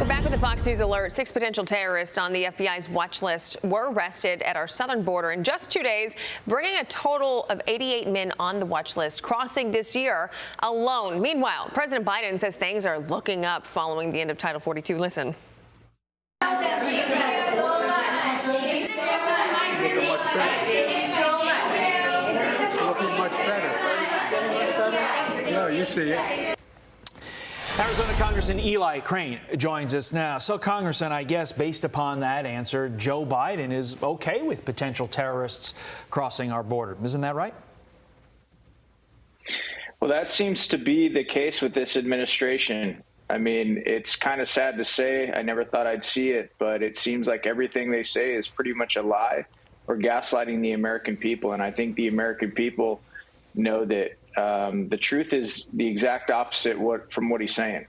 We're back with the Fox News alert. 6 potential terrorists on the FBI's watch list were arrested at our southern border in just 2 days, bringing a total of 88 men on the watch list, crossing this year alone. Meanwhile, President Biden says things are looking up following the end of Title 42. Listen. Much better. Yeah, you see it. Arizona Congressman Eli Crane joins us now. So, Congressman, I guess based upon that answer, Joe Biden is okay with potential terrorists crossing our border. Isn't that right? Well, that seems to be the case with this administration. I mean, it's kind of sad to say. I never thought I'd see it, but it seems like everything they say is pretty much a lie or gaslighting the American people. And I think the American people know that the truth is the exact opposite from what he's saying.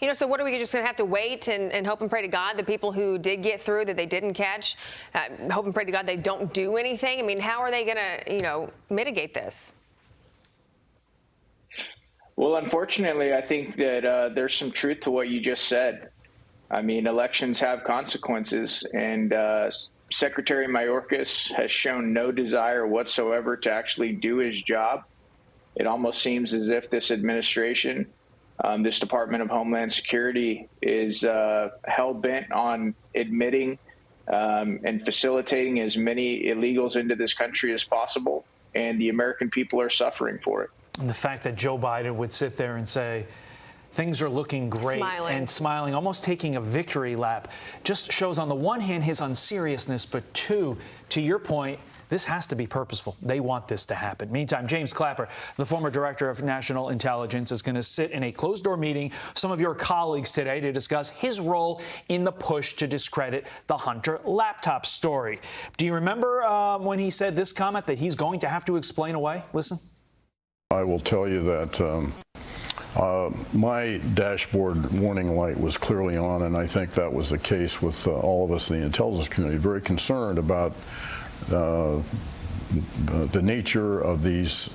You know, so what are we just going to have to wait and hope and pray to God the people who did get through that they didn't catch, hope and pray to God they don't do anything? I mean, how are they going to, mitigate this? Well, unfortunately, I think that there's some truth to what you just said. I mean, elections have consequences, and Secretary Mayorkas has shown no desire whatsoever to actually do his job. It almost seems as if this administration, this Department of Homeland Security, is hell-bent on admitting and facilitating as many illegals into this country as possible, and the American people are suffering for it. And the fact that Joe Biden would sit there and say, things are looking great, and smiling, almost taking a victory lap, just shows on the one hand his unseriousness, but two, to your point, this has to be purposeful. They want this to happen. Meantime, James Clapper, the former director of national intelligence, is going to sit in a closed-door meeting with some of your colleagues today to discuss his role in the push to discredit the Hunter laptop story. Do you remember when he said this comment that he's going to have to explain away? Listen. I will tell you that my dashboard warning light was clearly on, and I think that was the case with all of us in the intelligence community, very concerned about the nature of these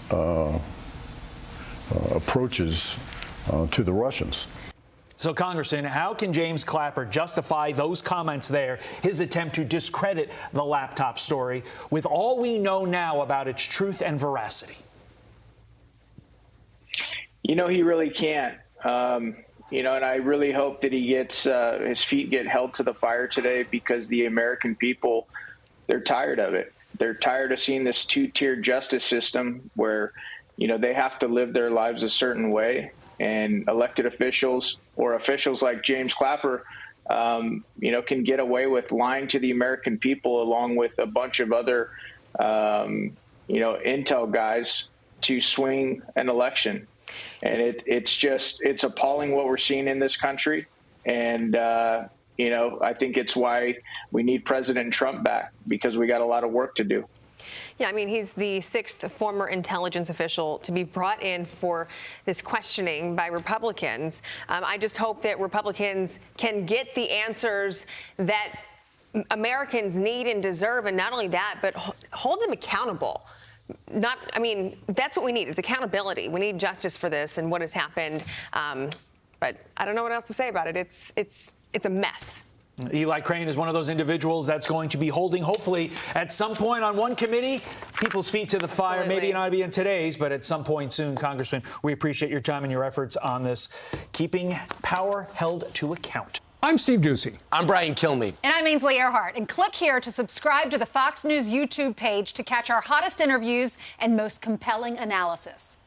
approaches to the Russians. So, Congressman, how can James Clapper justify those comments there, his attempt to discredit the laptop story, with all we know now about its truth and veracity? You know, he really can't. And I really hope that he gets his feet get held to the fire today, because the American people, they're tired of it. They're tired of seeing this two-tiered justice system where, they have to live their lives a certain way, and elected officials or officials like James Clapper, can get away with lying to the American people along with a bunch of other, intel guys to swing an election. And it's appalling what we're seeing in this country. And, I think it's why we need President Trump back, because we got a lot of work to do. Yeah, I mean, he's the 6th former intelligence official to be brought in for this questioning by Republicans. I just hope that Republicans can get the answers that Americans need and deserve. And not only that, but hold them accountable. That's what we need, is accountability. We need justice for this and what has happened. But I don't know what else to say about it. It's a mess. Eli Crane is one of those individuals that's going to be holding, hopefully, at some point on one committee, people's feet to the fire. Absolutely. Maybe not be in today's, but at some point soon. Congressman, we appreciate your time and your efforts on this, keeping power held to account. I'm Steve Doocy. I'm Brian Kilmeade. And I'm Ainsley Earhart. And click here to subscribe to the Fox News YouTube page to catch our hottest interviews and most compelling analysis.